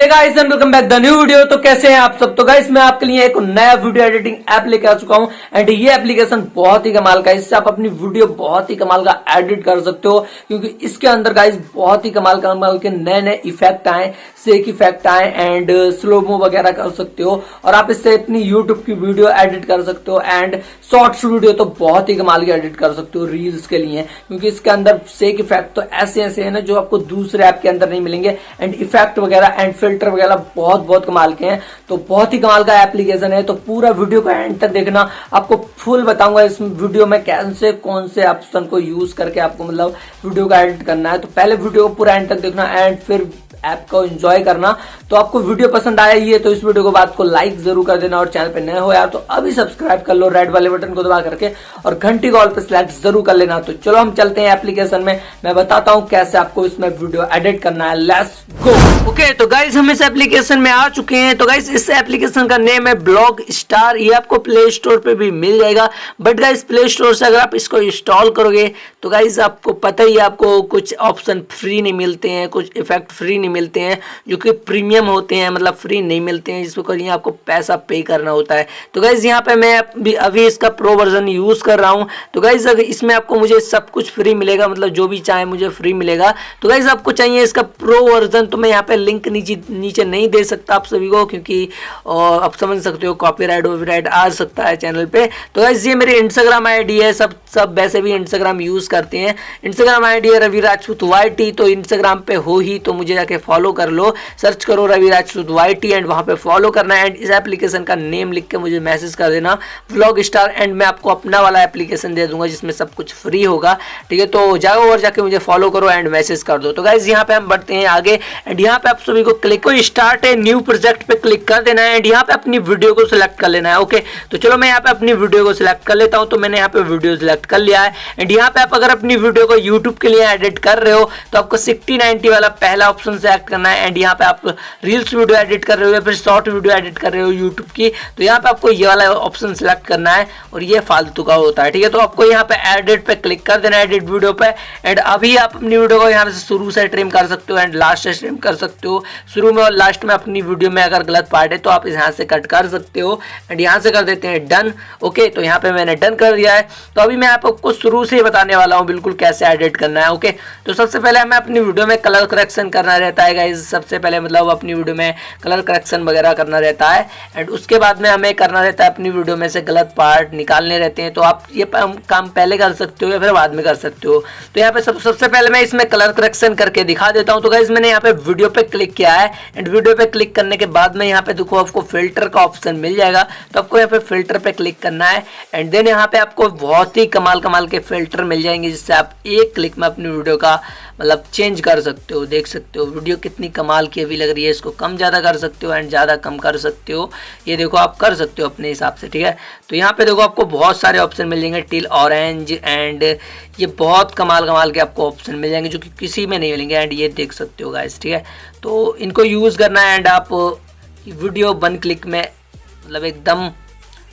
Guys and welcome back the new video. तो कैसे हैं आप सब। तो गाइस मैं आपके लिए एक नया वीडियो एडिटिंग ऐप लेके आ चुका हूं एंड ये एप्लीकेशन बहुत ही कमाल का है। इससे आप अपनी वीडियो बहुत ही कमाल का एडिट कर सकते हो, क्योंकि इसके अंदर गाइस बहुत ही कमाल के नए नए इफेक्ट आए, शेक इफेक्ट आए एंड स्लोमो वगैरह कर सकते हो। और आप इससे अपनी यूट्यूब की वीडियो एडिट कर सकते हो एंड शॉर्ट्स वीडियो तो बहुत ही कमाल की एडिट कर सकते हो रील्स के लिए, क्योंकि इसके अंदर शेक इफेक्ट तो ऐसे ऐसे है ना जो आपको दूसरे ऐप के अंदर नहीं मिलेंगे एंड इफेक्ट वगैरह एंड फिल्टर वगैरह बहुत कमाल के हैं। तो बहुत ही कमाल का एप्लीकेशन है। तो पूरा वीडियो को एंड तक देखना, आपको फुल बताऊंगा इस वीडियो में कैसे कौन से ऑप्शन को यूज करके आपको मतलब वीडियो को एडिट करना है। तो पहले वीडियो को पूरा एंड तक देखना एंड फिर ऐप को एंजॉय करना। तो आपको वीडियो पसंद आया ही है तो इस वीडियो को बात को लाइक जरूर कर देना, और चैनल पे नए हो यार तो अभी सब्सक्राइब कर लो रेड वाले बटन को दबा करके, और घंटी कॉल पे सिलेक्ट जरूर कर लेना। तो चलो हम चलते हैं एप्लीकेशन में, मैं बताता हूं कैसे आपको इसमें वीडियो एडिट करना है। Let's go. ओके तो गाइस हम इस एप्लीकेशन में आ चुके हैं। तो गाइस इस एप्लीकेशन का नेम है ब्लॉग स्टार। ये आपको प्ले स्टोर पे भी मिल जाएगा, बट गाइस प्ले स्टोर से अगर आप इसको इंस्टॉल करोगे तो गाइस आपको पता ही है आपको कुछ ऑप्शन फ्री नहीं मिलते हैं, कुछ इफेक्ट फ्री नहीं मिलते हैं जो कि प्रीमियम होते हैं, मतलब फ्री नहीं मिलते हैं, जिसको करिए आपको पैसा पे करना होता है। तो गाइस यहाँ पे मैं अभी इसका प्रो वर्जन यूज कर रहा हूँ। तो गाइस अगर इसमें आपको मुझे सब कुछ फ्री मिलेगा, मतलब जो भी चाहे मुझे फ्री मिलेगा। तो गाइस आपको चाहिए इसका प्रो वर्जन, तो मैं यहाँ पे लिंक नीचे नहीं दे सकता आप सभी को, क्योंकि आप समझ सकते हो कॉपीराइट आ सकता है चैनल पे। तो गाइस ये मेरी इंस्टाग्राम आईडी है, सब वैसे भी इंस्टाग्राम यूज करते हैं। इंस्टाग्राम आईडी है रवि राजपूत YT। तो इंस्टाग्राम पे हो ही तो मुझे जाके फॉलो कर लो, सर्च करो रवि राजपूत YT एंड वहां पे फॉलो करना है। एंड इस एप्लीकेशन का नेम लिख के मुझे मैसेज कर देना व्लॉग स्टार, एंड मैं आपको अपना वाला एप्लीकेशन दे दूंगा जिसमें सब कुछ फ्री होगा। ठीक है, तो जाओ और जाके मुझे फॉलो करो एंड मैसेज कर दो। तो गाइस यहाँ पे हम बढ़ते हैं आगे एंड यहाँ पे आप सभी को क्लिक को स्टार्ट है न्यू प्रोजेक्ट पे क्लिक कर देना है एंड यहाँ पे अपनी वीडियो को सिलेक्ट कर लेना है। ओके तो चलो मैं यहाँ पे अपनी वीडियो को सिलेक्ट कर लेता हूँ। तो मैंने यहाँ पे वीडियो सिलेक्ट कर लिया है एंड यहाँ पे आप अगर अपनी वीडियो को यूट्यूब के लिए एडिट कर रहे हो तो आपको 60-90 वाला पहला ऑप्शन सेलेक्ट करना है। एंड यहाँ पे आप रील्स वीडियो एडिट कर रहे हो या फिर शॉर्ट वीडियो एडिट कर रहे हो यूट्यूब की, तो यहाँ पे आपको ये वाला ऑप्शन सेलेक्ट करना है और ये फालतू का होता है। ठीक है, तो आपको यहाँ पे एडिट पे क्लिक कर देना है, एडिट वीडियो पे। एंड अभी आप अपनी वीडियो को यहाँ से शुरू से ट्रिम कर सकते हो एंड लास्ट से ट्रिम कर सकते हो। शुरू में और लास्ट में अपनी वीडियो में अगर गलत पार्ट है तो आप यहाँ से कट कर सकते हो एंड यहाँ से कर देते हैं डन। ओके तो यहाँ पे मैंने डन कर दिया है। तो अभी मैं आपको शुरू से बताने वाला हूँ बिल्कुल कैसे एडिट करना है। ओके तो सबसे पहले हमें अपनी वीडियो में कलर करेक्शन करना रहता है गाइस। सबसे पहले मतलब अपनी वीडियो में कलर करेक्शन वगैरह करना रहता है एंड उसके बाद में हमें करना रहता है अपनी वीडियो में से गलत पार्ट निकालने रहते हैं। तो आप ये काम पहले कर सकते हो या फिर बाद में कर सकते हो। तो यहाँ पे सबसे पहले मैं इसमें कलर करेक्शन करके दिखा देता हूँ। तो गाइस मैंने यहाँ पे वीडियो पे क्लिक किया है एंड वीडियो पे क्लिक करने के बाद में यहाँ पे देखो आपको फिल्टर का ऑप्शन मिल जाएगा। तो आपको यहाँ पे फिल्टर पे क्लिक करना है एंड देन यहाँ पे आपको बहुत ही कमाल के फिल्टर मिल जाएंगे, जिससे आप एक क्लिक में अपनी वीडियो का मतलब चेंज कर सकते हो। देख सकते हो वीडियो कितनी कमाल की अभी लग रही है, इसको कम ज़्यादा कर सकते हो एंड ज़्यादा कम कर सकते हो। ये देखो आप कर सकते हो अपने हिसाब से। ठीक है, तो यहाँ पे देखो आपको बहुत सारे ऑप्शन मिल जाएंगे, टिल ऑरेंज एंड ये बहुत कमाल के आपको ऑप्शन मिल जाएंगे जो कि किसी में नहीं मिलेंगे। एंड ये देख सकते हो गाइस। ठीक है, तो इनको यूज़ करना है एंड आप वीडियो 1 क्लिक में मतलब एकदम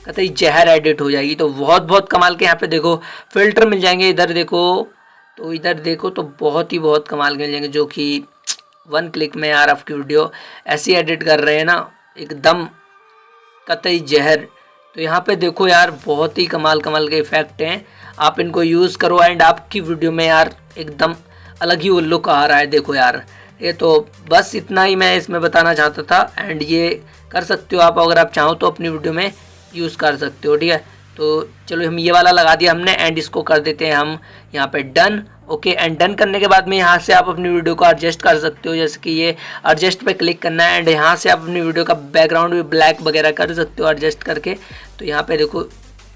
कतई जहर एडिट हो जाएगी। तो बहुत कमाल के यहाँ पे देखो फिल्टर मिल जाएंगे। इधर देखो तो बहुत कमाल के मिल जाएंगे, जो कि 1 क्लिक में यार आपकी वीडियो ऐसी एडिट कर रहे हैं ना एकदम कतई जहर। तो यहाँ पे देखो यार बहुत ही कमाल के इफेक्ट हैं, आप इनको यूज़ करो एंड आपकी वीडियो में यार एकदम अलग ही वो लुक आ रहा है। देखो यार ये तो बस इतना ही मैं इसमें बताना चाहता था एंड ये कर सकते हो आप अगर आप चाहो तो अपनी वीडियो में यूज़ कर सकते हो। ठीक है, तो चलो हम ये वाला लगा दिया हमने एंड इसको कर देते हैं हम यहाँ पे डन। ओके एंड डन करने के बाद में यहाँ से आप अपनी वीडियो को एडजस्ट कर सकते हो, जैसे कि ये एडजस्ट पे क्लिक करना है एंड यहाँ से आप अपनी वीडियो का बैकग्राउंड भी ब्लैक वगैरह कर सकते हो एडजस्ट करके। तो यहाँ पे देखो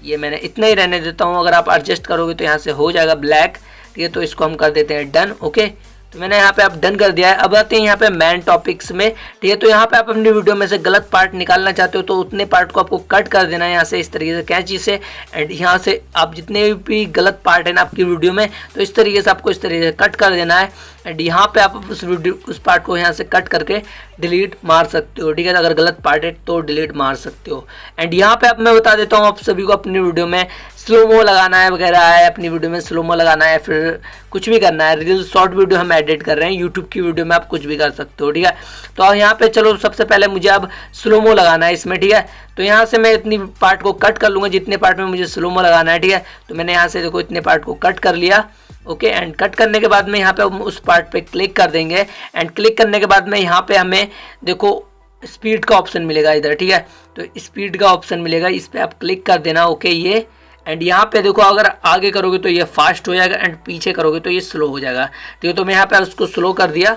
ये मैंने इतना ही रहने देता हूँ, अगर आप एडजस्ट करोगे तो यहाँ से हो जाएगा ब्लैक। ठीक है, तो इसको हम कर देते हैं डन। ओके तो मैंने यहाँ पे आप डन कर दिया है। अब आते हैं यहाँ पे मेन टॉपिक्स में। ठीक है, तो यहाँ पे आप अपनी वीडियो में से गलत पार्ट निकालना चाहते हो तो उतने पार्ट को आपको कट कर देना है यहाँ से इस तरीके से कैंची से। एंड यहाँ से आप जितने भी गलत पार्ट है ना आपकी वीडियो में तो इस तरीके से आपको इस तरीके से कट कर देना है एंड यहाँ पे आप उस पार्ट को यहाँ से कट करके डिलीट मार सकते हो। ठीक है, अगर गलत पार्ट है तो डिलीट मार सकते हो। एंड यहाँ पे आप मैं बता देता हूँ आप सभी को अपनी वीडियो में स्लोमो लगाना है वगैरह है, अपनी वीडियो में स्लोमो लगाना है, फिर कुछ भी करना है, रील शॉर्ट वीडियो हम एडिट कर रहे हैं, यूट्यूब की वीडियो में आप कुछ भी कर सकते हो, ठीक है। तो यहाँ पे चलो सबसे पहले मुझे अब स्लोमो लगाना है इसमें, ठीक है। तो यहाँ से मैं इतनी पार्ट को कट कर लूँगा जितने पार्ट में मुझे स्लोमो लगाना है, ठीक है। तो मैंने यहाँ से देखो इतने पार्ट को कट कर लिया, ओके। एंड कट करने के बाद में यहाँ पे उस पार्ट पे क्लिक कर देंगे, एंड क्लिक करने के बाद में यहाँ पे हमें देखो स्पीड का ऑप्शन मिलेगा इधर, ठीक है। तो स्पीड का ऑप्शन मिलेगा, इस पर आप क्लिक कर देना, ओके ये। एंड यहाँ पे देखो अगर आगे करोगे तो ये फास्ट हो जाएगा, एंड पीछे करोगे तो ये स्लो हो जाएगा, ठीक है। तो मैं यहाँ पे उसको स्लो कर दिया,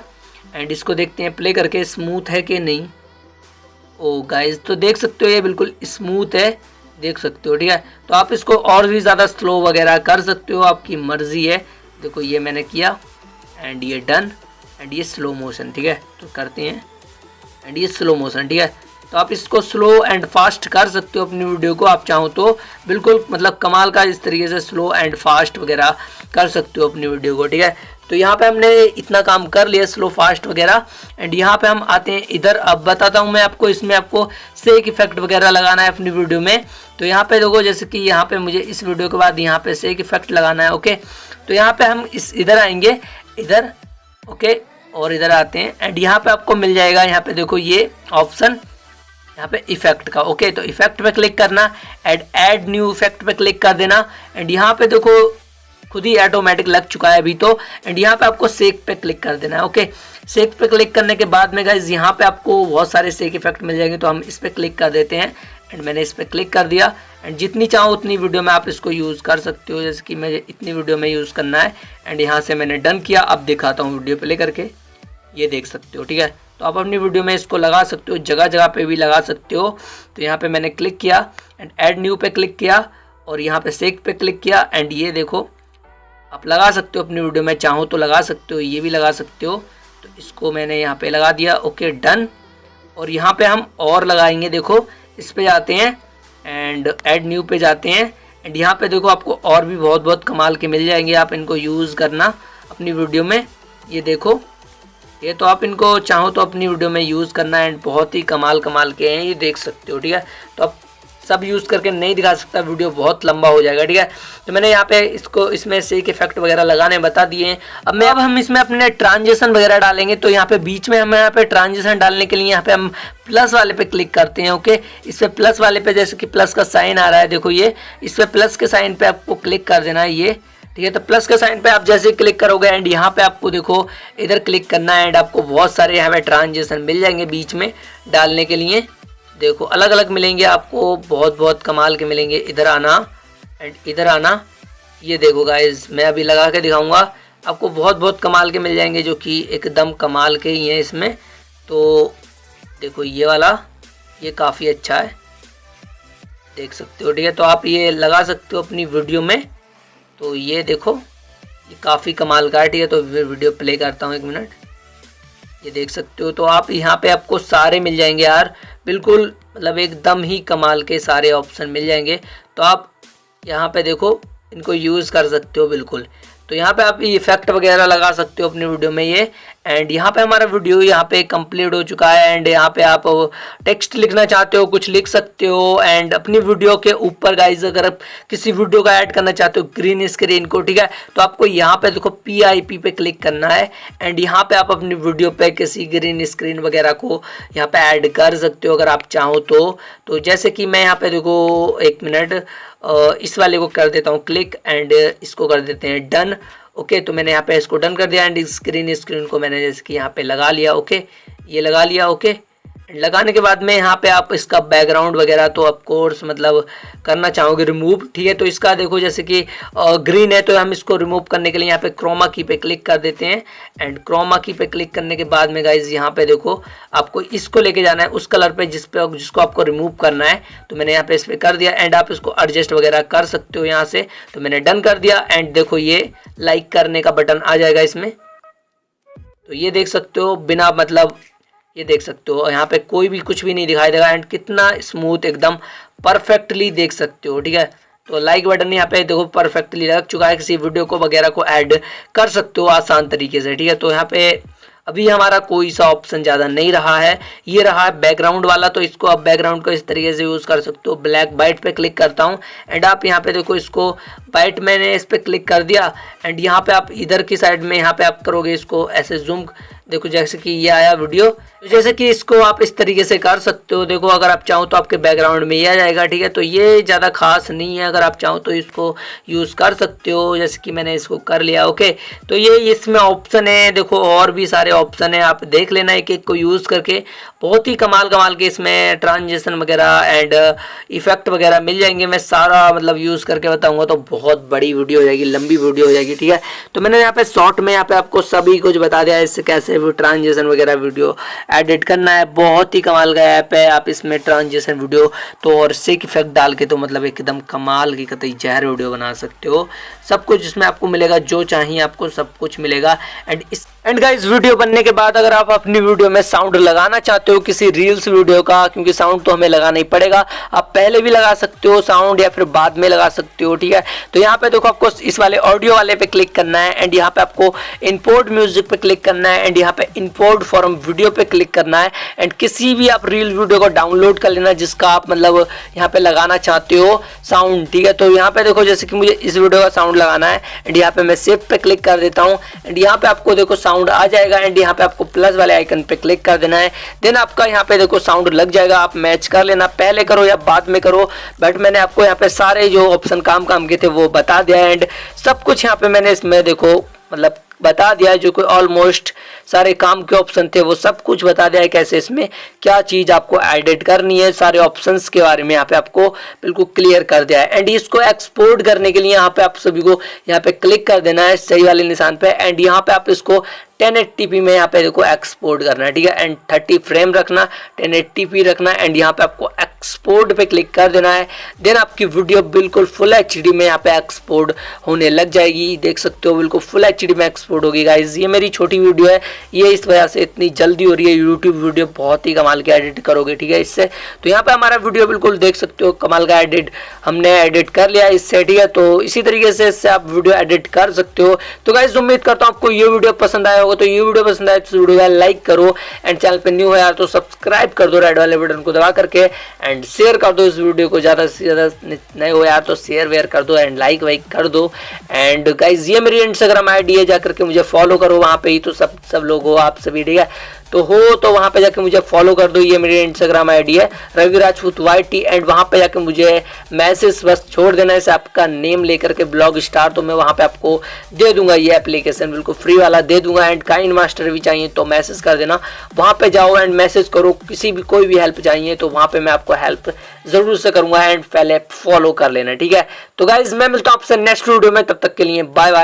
एंड इसको देखते हैं प्ले करके स्मूथ है कि नहीं। ओ गाइज, तो देख सकते हो ये बिल्कुल स्मूथ है, देख सकते हो, ठीक है। तो आप इसको और भी ज़्यादा स्लो वगैरह कर सकते हो, आपकी मर्जी है। देखो ये मैंने किया, एंड ये डन, एंड ये स्लो मोशन, ठीक है। तो करते हैं, एंड ये स्लो मोशन, ठीक है। तो आप इसको स्लो एंड फास्ट कर सकते हो अपनी वीडियो को, आप चाहो तो बिल्कुल मतलब कमाल का इस तरीके से स्लो एंड फास्ट वगैरह कर सकते हो अपनी वीडियो को, ठीक है। तो यहाँ पे हमने इतना काम कर लिया स्लो फास्ट वगैरह, एंड यहाँ पे हम आते हैं इधर। अब बताता हूँ मैं आपको, इसमें आपको सेक इफेक्ट वगैरह लगाना है अपनी वीडियो में। तो यहाँ पे देखो जैसे कि यहाँ पे मुझे इस वीडियो के बाद यहाँ पे सेक इफेक्ट लगाना है, ओके। तो यहाँ पे हम इधर आएंगे, इधर, ओके, और इधर आते हैं, एंड यहाँ पे आपको मिल जाएगा, यहाँ पे देखो ये ऑप्शन यहाँ पे इफेक्ट का, ओके। तो इफेक्ट पे क्लिक करना, एंड ऐड न्यू इफेक्ट पे क्लिक कर देना, एंड यहाँ पे देखो खुद ही ऑटोमेटिक लग चुका है अभी तो। एंड यहाँ पे आपको सेक पे क्लिक कर देना है, ओके। सेक पे क्लिक करने के बाद में गाइस यहाँ पे आपको बहुत सारे सेक इफेक्ट मिल जाएंगे, तो हम इस पे क्लिक कर देते हैं, एंड मैंने इस पे क्लिक कर दिया। एंड जितनी चाहो उतनी वीडियो में आप इसको यूज़ कर सकते हो, जैसे कि मुझे इतनी वीडियो में यूज़ करना है। एंड यहाँ से मैंने डन किया, अब दिखाता हूँ वीडियो प्ले करके, ये देख सकते हो, ठीक है। तो आप अपनी वीडियो में इसको लगा सकते हो, जगह जगह पे भी लगा सकते हो। तो यहाँ पे मैंने क्लिक किया, एंड ऐड न्यू पे क्लिक किया, और यहाँ पे सेक पे क्लिक किया, एंड ये देखो आप लगा सकते हो अपनी वीडियो में, चाहो तो लगा सकते हो, ये भी लगा सकते हो। तो इसको मैंने यहाँ पे लगा दिया, ओके डन। और यहाँ पे हम और लगाएंगे, देखो इस पे जाते हैं, एंड ऐड न्यू पे जाते हैं, एंड यहाँ पे देखो आपको और भी बहुत बहुत कमाल के मिल जाएंगे, आप इनको यूज़ करना अपनी वीडियो में। ये देखो ये तो आप इनको चाहो तो अपनी वीडियो में यूज़ करना, एंड बहुत ही कमाल कमाल के हैं, ये देख सकते हो, ठीक है। तो आप सब यूज़ करके नहीं दिखा सकता, वीडियो बहुत लंबा हो जाएगा, ठीक है। तो मैंने यहाँ पे इसको इसमें सेक इफेक्ट वगैरह लगाने बता दिए हैं। अब हम इसमें अपने ट्रांजिशन वगैरह डालेंगे। तो यहाँ पे बीच में हम यहाँ पे ट्रांजिशन डालने के लिए यहाँ पे हम प्लस वाले पे क्लिक करते हैं, ओके। इस पे प्लस वाले पे जैसे कि प्लस का साइन आ रहा है, देखो ये, इस पे प्लस के साइन पे आपको क्लिक कर देना है, ये ठीक है। तो प्लस के साइन पे आप जैसे क्लिक करोगे, एंड यहाँ पे आपको देखो इधर क्लिक करना है, एंड आपको बहुत सारे यहाँ पे ट्रांजिशन मिल जाएंगे बीच में डालने के लिए। देखो अलग अलग मिलेंगे आपको, बहुत बहुत कमाल के मिलेंगे। इधर आना एंड इधर आना, ये देखो गाइज मैं अभी लगा के दिखाऊंगा आपको, बहुत बहुत कमाल के मिल जाएंगे, जो कि एकदम कमाल के ही हैं इसमें। तो देखो ये वाला, ये काफ़ी अच्छा है, देख सकते हो, ठीक है। तो आप ये लगा सकते हो अपनी वीडियो में। तो ये देखो ये काफ़ी कमाल का है, ठीक है। तो वीडियो प्ले करता हूँ, 1 मिनट, ये देख सकते हो। तो आप यहाँ पे आपको सारे मिल जाएंगे यार, बिल्कुल मतलब एकदम ही कमाल के सारे ऑप्शन मिल जाएंगे। तो आप यहाँ पे देखो इनको यूज़ कर सकते हो बिल्कुल। तो यहाँ पे आप इफेक्ट वगैरह लगा सकते हो अपनी वीडियो में ये। एंड यहाँ पे हमारा वीडियो यहाँ पे कंप्लीट हो चुका है। एंड यहाँ पे आप टेक्स्ट लिखना चाहते हो कुछ लिख सकते हो। एंड अपनी वीडियो के ऊपर गाइज अगर आप किसी वीडियो का ऐड करना चाहते हो ग्रीन स्क्रीन को, ठीक है, तो आपको यहाँ पे देखो PIP पे क्लिक करना है। एंड यहाँ पे आप अपनी वीडियो पे किसी ग्रीन स्क्रीन वगैरह को यहाँ पे ऐड कर सकते हो अगर आप चाहो तो जैसे कि मैं यहाँ पे देखो 1 मिनट इस वाले को कर देता हूँ क्लिक, एंड इसको कर देते हैं डन। ओके, तो मैंने यहाँ पे इसको डन कर दिया। एंड स्क्रीन को मैंने जैसे कि यहाँ पे लगा लिया। ओके, ये लगा लिया। ओके, लगाने के बाद में यहाँ पे आप इसका बैकग्राउंड वगैरह तो ऑफ कोर्स मतलब करना चाहोगे रिमूव, ठीक है। तो इसका देखो जैसे कि ग्रीन है तो हम इसको रिमूव करने के लिए यहाँ पे क्रोमा की पे क्लिक कर देते हैं। एंड क्रोमा की पे क्लिक करने के बाद में गाइज यहाँ पे देखो आपको इसको लेके जाना है उस कलर पे जिसको आपको रिमूव करना है। तो मैंने यहाँ पे इस पर कर दिया। एंड आप इसको एडजस्ट वगैरह कर सकते हो यहाँ से। तो मैंने डन कर दिया। एंड देखो ये लाइक करने का बटन आ जाएगा इसमें। तो ये देख सकते हो बिना मतलब ये देख सकते हो यहाँ पे कोई भी कुछ भी नहीं दिखाई देगा। एंड कितना स्मूथ एकदम परफेक्टली देख सकते हो, ठीक है। तो लाइक बटन यहाँ पे देखो परफेक्टली लग चुका है। किसी वीडियो को वगैरह को ऐड कर सकते हो आसान तरीके से, ठीक है। तो यहाँ पे अभी हमारा कोई सा ऑप्शन ज़्यादा नहीं रहा है, ये रहा बैकग्राउंड वाला। तो इसको आप बैकग्राउंड को इस तरीके से यूज़ कर सकते हो। ब्लैक वाइट पे क्लिक करता हूँ एंड आप यहाँ पे देखो इसको वाइट मैंने इस पर क्लिक कर दिया एंड यहाँ पे आप इधर की साइड में यहाँ पे आप करोगे इसको ऐसे जूम, देखो जैसे कि ये आया वीडियो, तो जैसे कि इसको आप इस तरीके से कर सकते हो। देखो अगर आप चाहो तो आपके बैकग्राउंड में ये आ जाएगा, ठीक है। तो ये ज़्यादा खास नहीं है, अगर आप चाहो तो इसको यूज़ कर सकते हो, जैसे कि मैंने इसको कर लिया। ओके, तो ये इसमें ऑप्शन है, देखो और भी सारे ऑप्शन है, आप देख लेना एक एक को यूज़ करके। बहुत ही कमाल कमाल के इसमें ट्रांजिशन वगैरह एंड इफेक्ट वगैरह मिल जाएंगे। मैं सारा मतलब यूज़ करके बताऊँगा तो बहुत बड़ी वीडियो हो जाएगी, लंबी वीडियो हो जाएगी, ठीक है। तो मैंने यहाँ पे शॉर्ट में यहाँ पे आपको सभी कुछ बता दिया इससे कैसे ट्रांजिशन वगैरह वीडियो एडिट करना है। बहुत ही कमाल का ऐप है, आप इसमें ट्रांजिशन वीडियो तो और सिक इफेक्ट डाल के तो मतलब एकदम कमाल की कतई जहर वीडियो बना सकते हो। सब कुछ इसमें आपको मिलेगा, जो चाहिए आपको सब कुछ मिलेगा। एंड गाइस वीडियो बनने के बाद अगर आप अपनी वीडियो में साउंड लगाना चाहते हो किसी रील्स वीडियो का, क्योंकि साउंड तो हमें लगाना ही पड़ेगा, आप पहले भी लगा सकते हो साउंड या फिर बाद में लगा सकते हो, ठीक है। तो यहाँ पे देखो आपको इस वाले ऑडियो वाले पे क्लिक करना है एंड यहाँ पे आपको इंपोर्ट म्यूजिक पे क्लिक करना है एंड यहाँ पे इंपोर्ट फॉर्म वीडियो पे क्लिक करना है एंड किसी भी आप रील वीडियो को डाउनलोड कर लेना जिसका आप मतलब यहाँ पे लगाना चाहते हो साउंड, ठीक है। तो यहाँ पे देखो जैसे कि मुझे इस वीडियो का साउंड लगाना है एंड यहाँ पे मैं सेव पे क्लिक कर देता हूँ एंड यहाँ पे आपको देखो साउंड आ जाएगा एंड यहाँ पे आपको प्लस वाले आइकन पे क्लिक कर देना है। देन आपका यहाँ पे देखो साउंड लग जाएगा, आप मैच कर लेना, पहले करो या बाद में करो, बट मैंने आपको यहाँ पे सारे जो ऑप्शन काम के थे वो बता दिया एंड सब कुछ यहाँ पे मैंने इसमें देखो मतलब बता दिया, जो कोई ऑलमोस्ट सारे काम के ऑप्शन थे वो सब कुछ बता दिया है, कैसे इसमें क्या चीज़ आपको एडिट करनी है, सारे ऑप्शंस के बारे में यहाँ पे आपको बिल्कुल क्लियर कर दिया है। एंड इसको एक्सपोर्ट करने के लिए यहाँ पे आप सभी को यहाँ पे क्लिक कर देना है सही वाले निशान पे एंड यहाँ पे आप इसको 1080p में यहाँ पे देखो एक्सपोर्ट करना है, ठीक है। एंड 30 फ्रेम रखना, 1080p रखना एंड यहाँ पे आपको एक्सपोर्ट पे क्लिक कर देना है। देन आपकी वीडियो बिल्कुल फुल HD में यहाँ पे एक्सपोर्ट होने लग जाएगी, देख सकते हो बिल्कुल फुल HD में एक्सपोर्ट होगी। गाइज ये मेरी छोटी वीडियो है, ये इस वजह से इतनी जल्दी हो रही है। यूट्यूब वीडियो बहुत ही कमाल के एडिट करोगे, ठीक है इससे। तो यहाँ पे हमारा वीडियो बिल्कुल देख सकते हो कमाल का एडिट हमने एडिट कर लिया इससे, ठीक है। तो इसी तरीके से इससे आप वीडियो एडिट कर सकते हो। तो गाइज उम्मीद करता हूँ आपको ये वीडियो पसंद आया होगा। तो ये वीडियो पसंद आए तो वीडियो को लाइक करो एंड चैनल पे न्यू है यार तो सब्सक्राइब कर दो रेड वाले बटन को दबा करके एंड शेयर कर दो इस वीडियो को, ज़्यादा से ज़्यादा नए हो यार तो शेयर वेयर कर दो एंड लाइक वाइक कर दो। एंड गाइज ये मेरी इंस्टाग्राम ID है, जाकर के मुझे फॉलो करो, वहाँ पे ही तो सब लोग हो आप सभी, ठीक है। तो वहाँ पे जाके मुझे फॉलो कर दो, ये मेरी इंस्टाग्राम ID है रवि राजपूत YT एंड वहाँ पे जाके मुझे मैसेज बस छोड़ देना है आपका नेम लेकर के ब्लॉग स्टार, तो मैं वहाँ पे आपको दे दूंगा ये एप्लीकेशन बिल्कुल फ्री वाला दे दूंगा। एंड काइन मास्टर भी चाहिए तो मैसेज कर देना, वहाँ पे जाओ एंड मैसेज करो, किसी भी कोई भी हेल्प चाहिए तो वहाँ पे मैं आपको हेल्प जरूर से करूंगा एंड पहले फॉलो कर लेना, ठीक है। तो गाइज मैं मिलता हूँ आपसे नेक्स्ट वीडियो में, तब तक के लिए बाय बाय।